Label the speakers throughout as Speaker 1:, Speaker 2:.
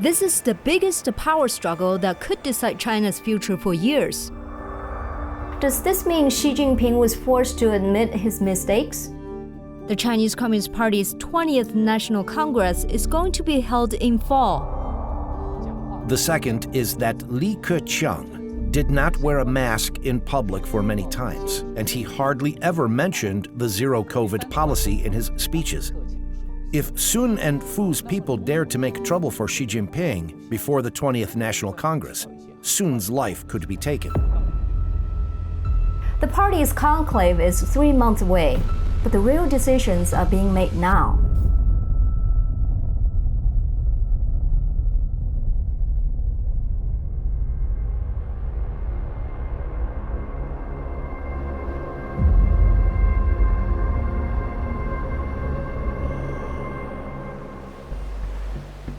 Speaker 1: This is the biggest power struggle that could decide China's future for years.
Speaker 2: Does this mean Xi Jinping was forced to admit his mistakes?
Speaker 1: The Chinese Communist Party's 20th National Congress is going to be held in fall.
Speaker 3: The second is that Li Keqiang did not wear a mask in public for many times, and he hardly ever mentioned the zero-COVID policy in his speeches. If Sun and Fu's people dared to make trouble for Xi Jinping before the 20th National Congress, Sun's life could be taken.
Speaker 2: The party's conclave is 3 months away, but the real decisions are being made now.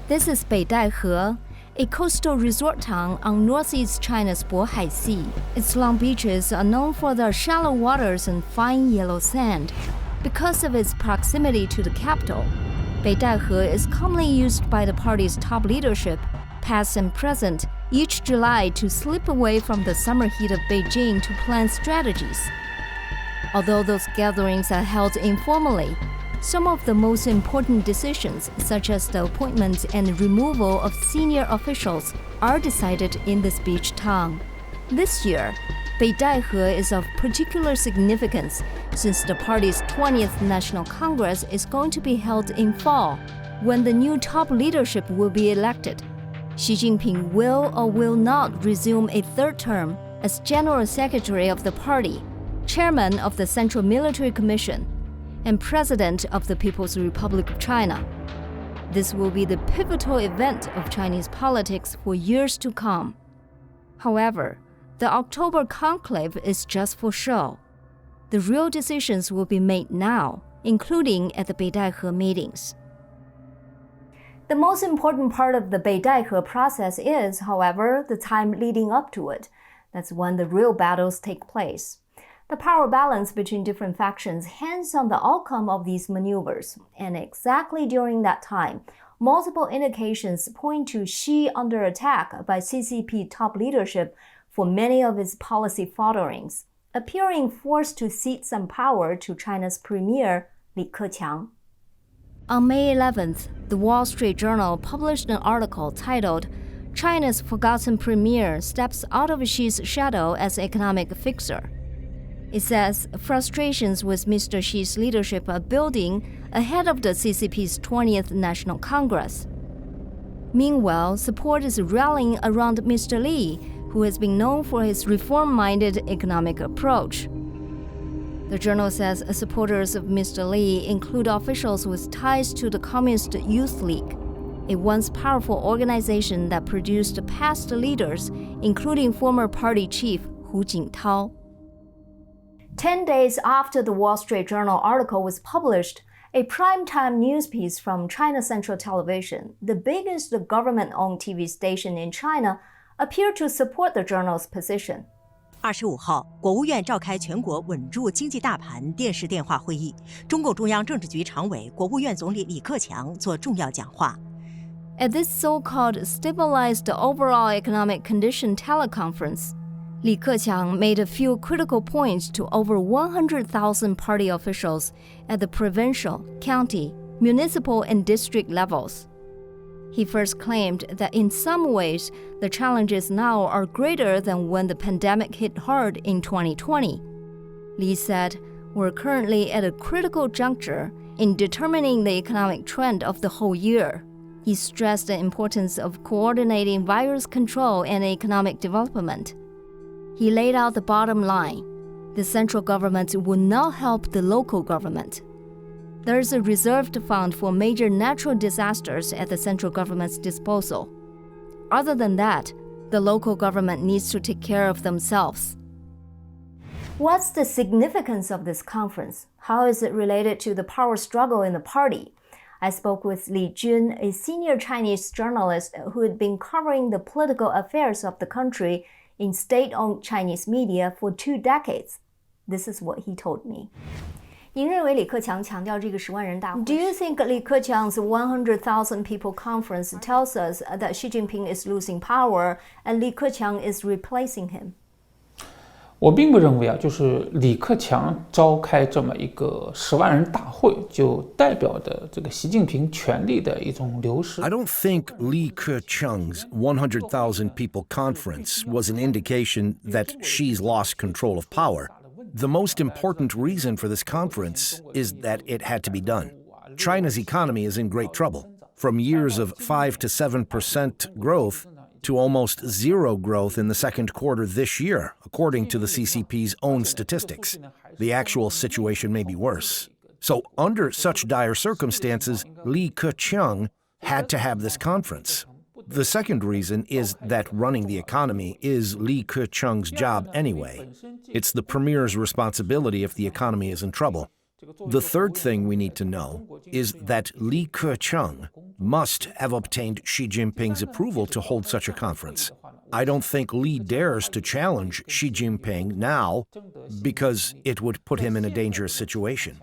Speaker 1: This is Beidaihe, a coastal resort town on northeast China's Beidaihe Sea. Its long beaches are known for their shallow waters and fine yellow sand. Because of its proximity to the capital, Beidaihe is commonly used by the party's top leadership, past and present, each July to slip away from the summer heat of Beijing to plan strategies. Although those gatherings are held informally, some of the most important decisions, such as the appointment and removal of senior officials, are decided in this beach town. This year, Beidaihe is of particular significance since the party's 20th National Congress is going to be held in fall, when the new top leadership will be elected. Xi Jinping will or will not resume a third term as General Secretary of the party, Chairman of the Central Military Commission, and President of the People's Republic of China. This will be the pivotal event of Chinese politics for years to come. However, the October conclave is just for show. The real decisions will be made now, including at the Beidaihe meetings.
Speaker 2: The most important part of the Beidaihe process is, however, the time leading up to it. That's when the real battles take place. The power balance between different factions hangs on the outcome of these maneuvers, and exactly during that time, multiple indications point to Xi under attack by CCP top leadership for many of his policy folderings, appearing forced to cede some power to China's premier, Li Keqiang.
Speaker 1: On May 11th, the Wall Street Journal published an article titled, "China's Forgotten Premier Steps Out of Xi's Shadow as Economic Fixer." It says frustrations with Mr. Xi's leadership are building ahead of the CCP's 20th National Congress. Meanwhile, support is rallying around Mr. Li, who has been known for his reform-minded economic approach. The journal says supporters of Mr. Li include officials with ties to the Communist Youth League, a once powerful organization that produced past leaders, including former party chief Hu Jintao.
Speaker 2: 10 days after the Wall Street Journal article was published, a primetime news piece from China Central Television, the biggest government-owned TV station in China, appeared to support the journal's position.
Speaker 4: 25号，国务院召开全国稳住经济大盘电视电话会议，中共中央政治局常委、国务院总理李克强作重要讲话。
Speaker 1: At this so-called stabilized overall economic condition teleconference, Li Keqiang made a few critical points to over 100,000 party officials at the provincial, county, municipal, and district levels. He first claimed that in some ways, the challenges now are greater than when the pandemic hit hard in 2020. Li said, "We're currently at a critical juncture in determining the economic trend of the whole year." He stressed the importance of coordinating virus control and economic development. He laid out the bottom line. The central government will not help the local government. There is a reserved fund for major natural disasters at the central government's disposal. Other than that, the local government needs to take care of themselves.
Speaker 2: What's the significance of this conference? How is it related to the power struggle in the party? I spoke with Li Jun, a senior Chinese journalist who had been covering the political affairs of the country in state-owned Chinese media for 2 decades. This is what he told me. 您认为李克强强调这个10万人大会 Do you think Li Keqiang's 100,000 people conference tells us that Xi Jinping is losing power and Li Keqiang is replacing him?
Speaker 5: 我并不认为就是李克强召开这么一个10万人大会，就代表的这个习近平权力的一种流失。
Speaker 3: I don't think Li Keqiang's 100,000 people conference was an indication that Xi's lost control of power. The most important reason for this conference is that it had to be done. China's economy is in great trouble. From years of 5 to 7% growth to almost zero growth in the second quarter this year, according to the CCP's own statistics. The actual situation may be worse. So under such dire circumstances, Li Keqiang had to have this conference. The second reason is that running the economy is Li Keqiang's job anyway. It's the premier's responsibility if the economy is in trouble. The third thing we need to know is that Li Keqiang must have obtained Xi Jinping's approval to hold such a conference. I don't think Li dares to challenge Xi Jinping now because it would put him in a dangerous situation.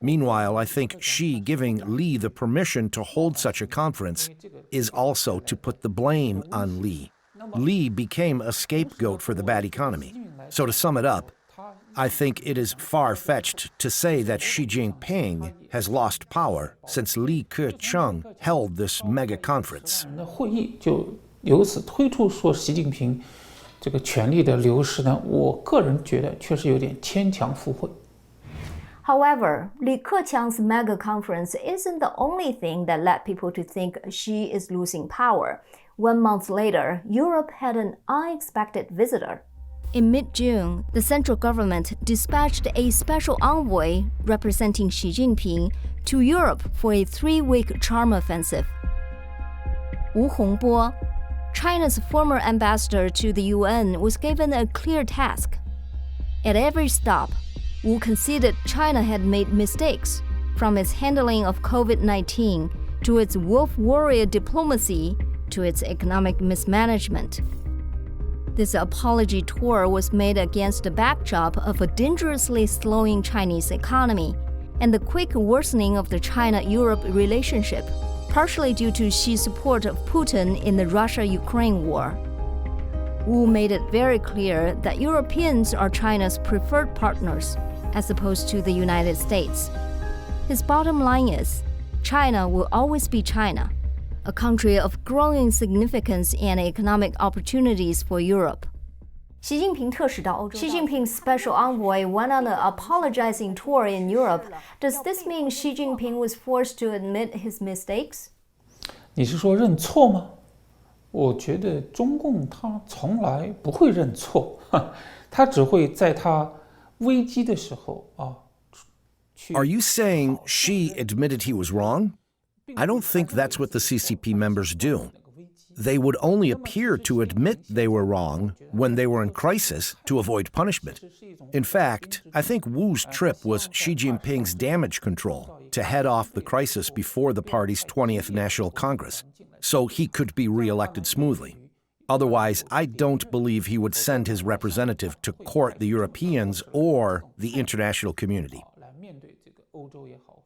Speaker 3: Meanwhile, I think Xi giving Li the permission to hold such a conference is also to put the blame on Li. Li became a scapegoat for the bad economy. So to sum it up, I think it is far-fetched to say that Xi Jinping has lost power since Li Keqiang held this mega conference.
Speaker 5: 会议就由此推出说习近平这个权力的流失呢，我个人觉得确实有点牵强附会。
Speaker 2: However, Li Keqiang's mega conference isn't the only thing that led people to think Xi is losing power. 1 month later, Europe had an unexpected visitor.
Speaker 1: In mid-June, the central government dispatched a special envoy representing Xi Jinping to Europe for a 3-week charm offensive. Wu Hongbo, China's former ambassador to the UN, was given a clear task. At every stop, Wu conceded China had made mistakes, from its handling of COVID-19 to its wolf warrior diplomacy to its economic mismanagement. This apology tour was made against the backdrop of a dangerously slowing Chinese economy and the quick worsening of the China-Europe relationship, partially due to Xi's support of Putin in the Russia-Ukraine war. Wu made it very clear that Europeans are China's preferred partners, as opposed to the United States. His bottom line is, China will always be China, a country of growing significance and economic opportunities for Europe.
Speaker 2: Xi Jinping's special envoy went on an apologizing tour in Europe. Does this mean Xi Jinping was forced to admit his mistakes?
Speaker 5: 你是说认错吗？我觉得中共他从来不会认错，他只会在他危机的时候去。
Speaker 3: Are you saying Xi admitted he was wrong? I don't think that's what the CCP members do. They would only appear to admit they were wrong when they were in crisis to avoid punishment. In fact, I think Wu's trip was Xi Jinping's damage control to head off the crisis before the party's 20th National Congress, so he could be re-elected smoothly. Otherwise, I don't believe he would send his representative to court the Europeans or the international community.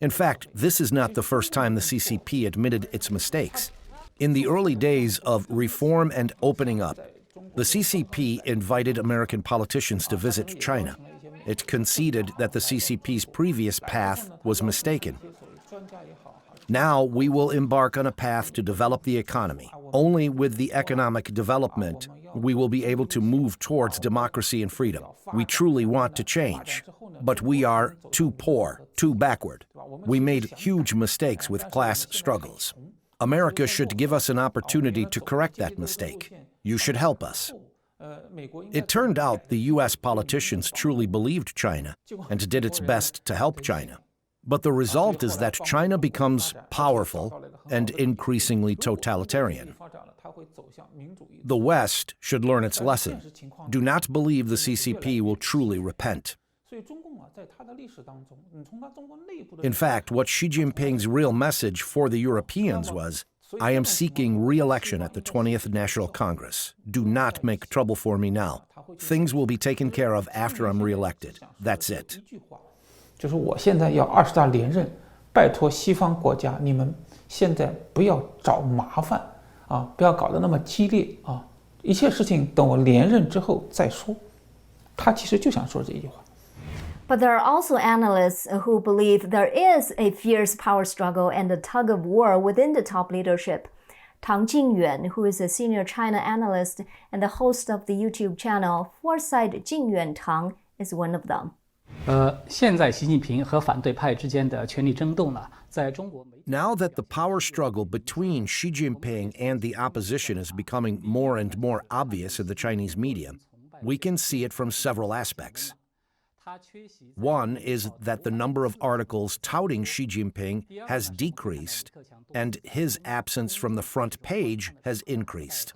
Speaker 3: In fact, this is not the first time the CCP admitted its mistakes. In the early days of reform and opening up, the CCP invited American politicians to visit China. It conceded that the CCP's previous path was mistaken. Now we will embark on a path to develop the economy. Only with the economic development we will be able to move towards democracy and freedom. We truly want to change, but we are too poor, too backward. We made huge mistakes with class struggles. America should give us an opportunity to correct that mistake. You should help us. It turned out the U.S. politicians truly believed China and did its best to help China. But the result is that China becomes powerful and increasingly totalitarian. The West should learn its lesson. Do not believe the CCP will truly repent. In fact, what Xi Jinping's real message for the Europeans was, I am seeking re-election at the 20th National Congress. Do not make trouble for me now. Things will be taken care of after I'm re-elected. That's it.
Speaker 5: 就是我现在要20大连任，拜托西方国家，你们现在不要找麻烦啊，不要搞得那么激烈啊，一切事情等我连任之后再说。他其实就想说这句话。
Speaker 2: But there are also analysts who believe there is a fierce power struggle and a tug of war within the top leadership. Tang Jingyuan, who is a senior China analyst and the host of the YouTube channel Foresight Jingyuan Tang, is one of them.
Speaker 6: 现在习近平和反对派之间的权力争斗呢，在中国。
Speaker 3: Now that the power struggle between Xi Jinping and the opposition is becoming more and more obvious in the Chinese media, we can see it from several aspects. One is that the number of articles touting Xi Jinping has decreased, and his absence from the front page has increased.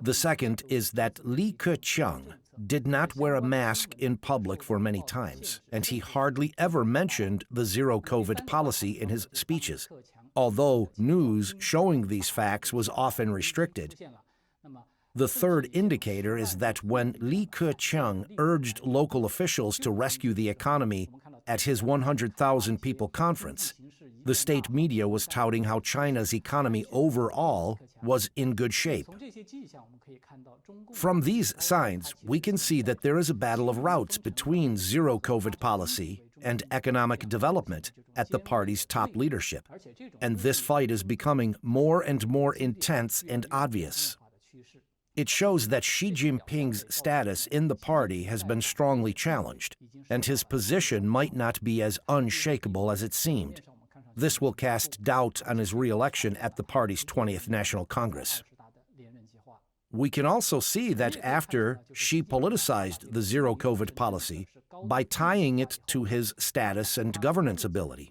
Speaker 3: The second is that Keqiang did not wear a mask in public for many times, and he hardly ever mentioned the zero-COVID policy in his speeches, although news showing these facts was often restricted. The third indicator is that when Keqiang urged local officials to rescue the economy at his 100,000 people conference, the state media was touting how China's economy overall was in good shape. From these signs, we can see that there is a battle of routes between zero-COVID policy and economic development at the party's top leadership, and this fight is becoming more and more intense and obvious. It shows that Xi Jinping's status in the party has been strongly challenged, and his position might not be as unshakable as it seemed. This will cast doubt on his re-election at the party's 20th National Congress. We can also see that after Xi politicized the zero-COVID policy by tying it to his status and governance ability.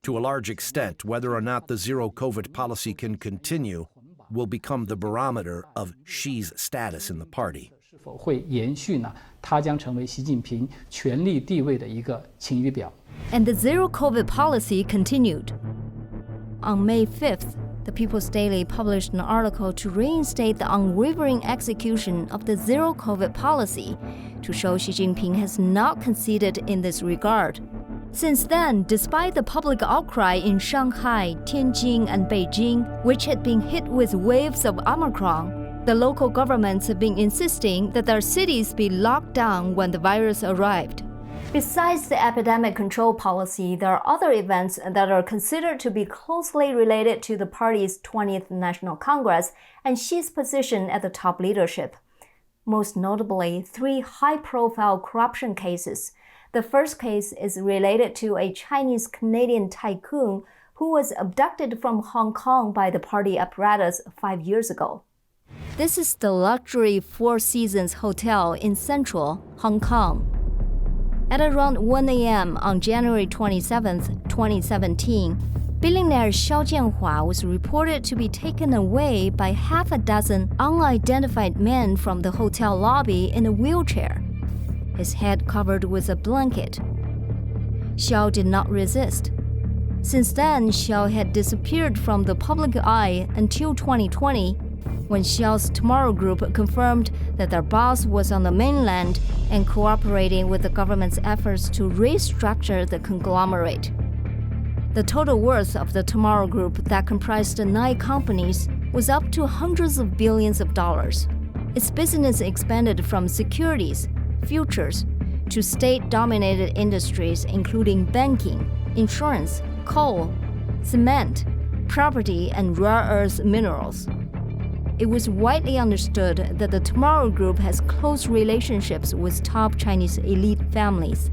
Speaker 3: To a large extent, whether or not the zero-COVID policy can continue will become the barometer of Xi's status in the party.
Speaker 6: 是否会延续呢？它将成为习近平权力地位的一个晴雨表。
Speaker 1: And the zero-COVID policy continued. On May 5th, the People's Daily published an article to reinstate the unwavering execution of the zero-COVID policy, to show Xi Jinping has not conceded in this regard. Since then, despite the public outcry in Shanghai, Tianjin, and Beijing, which had been hit with waves of Omicron, the local governments have been insisting that their cities be locked down when the virus arrived.
Speaker 2: Besides the epidemic control policy, there are other events that are considered to be closely related to the party's 20th National Congress and Xi's position at the top leadership. Most notably, 3 high-profile corruption cases. The first case is related to a Chinese-Canadian tycoon who was abducted from Hong Kong by the party apparatus 5 years ago.
Speaker 1: This is the luxury Four Seasons Hotel in central Hong Kong. At around 1 a.m. on January 27, 2017, billionaire Xiao Jianhua was reported to be taken away by half a dozen unidentified men from the hotel lobby in a wheelchair, his head covered with a blanket. Xiao did not resist. Since then, Xiao had disappeared from the public eye until 2020, when Xiao's Tomorrow Group confirmed that their boss was on the mainland and cooperating with the government's efforts to restructure the conglomerate. The total worth of the Tomorrow Group that comprised 9 companies was up to hundreds of billions of dollars. Its business expanded from securities, futures, to state-dominated industries including banking, insurance, coal, cement, property, and rare earth minerals. It was widely understood that the Tomorrow Group has close relationships with top Chinese elite families,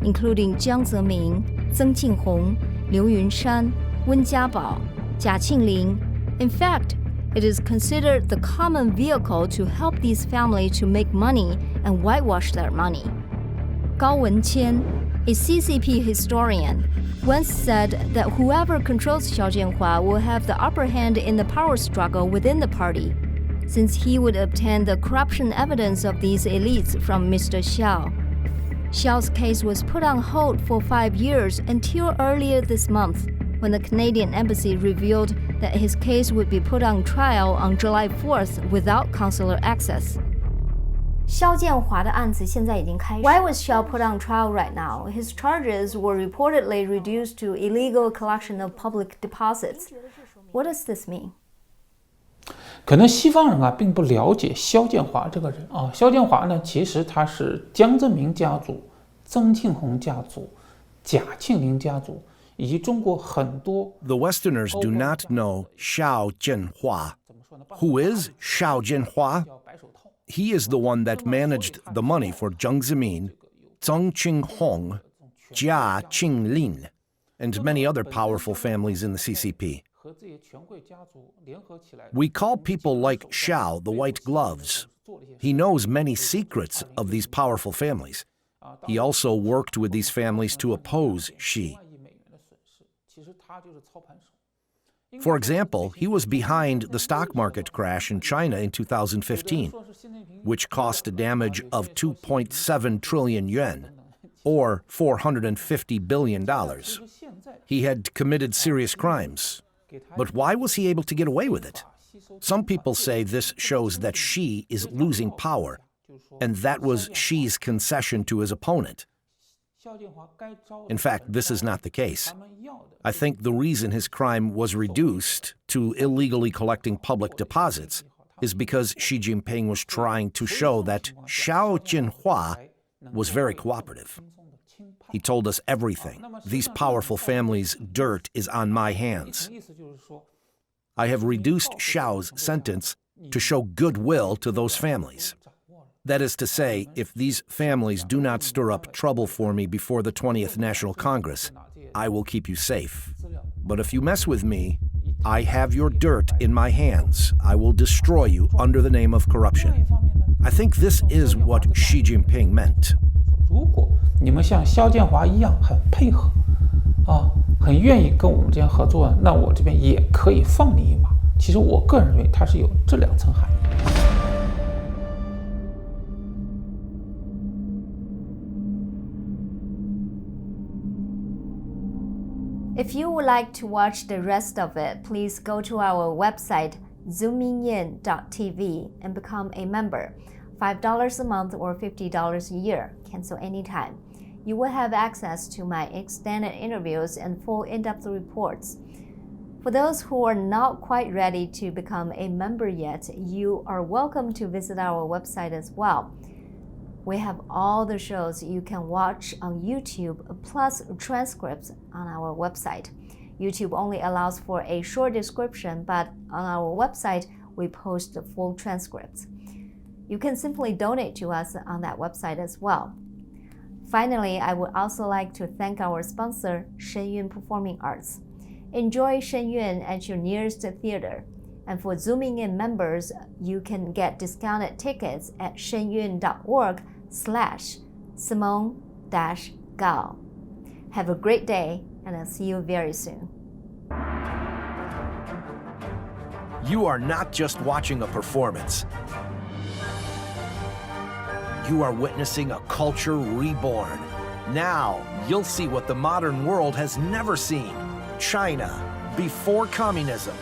Speaker 1: including Jiang Zemin, Zeng Qinghong, Liu Yunshan, Wen Jiabao, Jia Qingling. In fact, it is considered the common vehicle to help these families to make money and whitewash their money. Gao Wenqian, a CCP historian, once said that whoever controls Xiao Jianhua will have the upper hand in the power struggle within the party, since he would obtain the corruption evidence of these elites from Mr. Xiao. Xiao's case was put on hold for 5 years until earlier this month, when the Canadian embassy revealed that his case would be put on trial on July 4th without consular access.
Speaker 2: 肖建华的案子现在已经开始。Why was Xiao put on trial right now? His charges were reportedly reduced to illegal collection of public deposits. What does this mean?
Speaker 5: 可能西方人并不了解肖建华这个人啊。肖建华呢，其实他是江泽民家族、曾庆红家族、贾庆林家族以及中国很多。
Speaker 3: The Westerners do not know Xiao Jianhua. Who is Xiao Jianhua? He is the one that managed the money for Jiang Zemin, Zheng Qinghong, Jia Qinglin, and many other powerful families in the CCP. We call people like Xiao the white gloves. He knows many secrets of these powerful families. He also worked with these families to oppose Xi. For example, he was behind the stock market crash in China in 2015, which cost a damage of 2.7 trillion yuan, or $450 billion. He had committed serious crimes. But why was he able to get away with it? Some people say this shows that Xi is losing power, and that was Xi's concession to his opponent. In fact, this is not the case. I think the reason his crime was reduced to illegally collecting public deposits is because Xi Jinping was trying to show that Xiao Jianhua was very cooperative. He told us everything. These powerful families' dirt is on my hands. I have reduced Xiao's sentence to show goodwill to those families. That is to say, if these families do not stir up trouble for me before the 20th National Congress, I will keep you safe. But if you mess with me, I have your dirt in my hands. I will destroy you under the name of corruption. I think this is what Xi Jinping meant.
Speaker 5: 如果你们像肖建华一样很配合很愿意跟我们这样合作，那我这边也可以放你一马。其实我个人认为它是有这两层含义。
Speaker 2: If you would like to watch the rest of it, please go to our website, zoomingin.tv, and become a member. $5 a month or $50 a year. Cancel anytime. You will have access to my extended interviews and full in-depth reports. For those who are not quite ready to become a member yet, you are welcome to visit our website as well. We have all the shows you can watch on YouTube, plus transcripts on our website. YouTube only allows for a short description, but on our website, we post full transcripts. You can simply donate to us on that website as well. Finally, I would also like to thank our sponsor, Shenyun Performing Arts. Enjoy Shenyun at your nearest theater. And for Zooming In members, you can get discounted tickets at shenyun.org/Simone-Gao. Have a great day, and I'll see you very soon.
Speaker 3: You are not just watching a performance. You are witnessing a culture reborn. Now, you'll see what the modern world has never seen. China, before communism.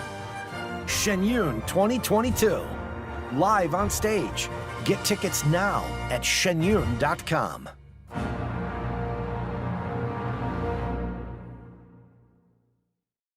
Speaker 3: Shenyun 2022. Live on stage. Get tickets now at shenyun.com.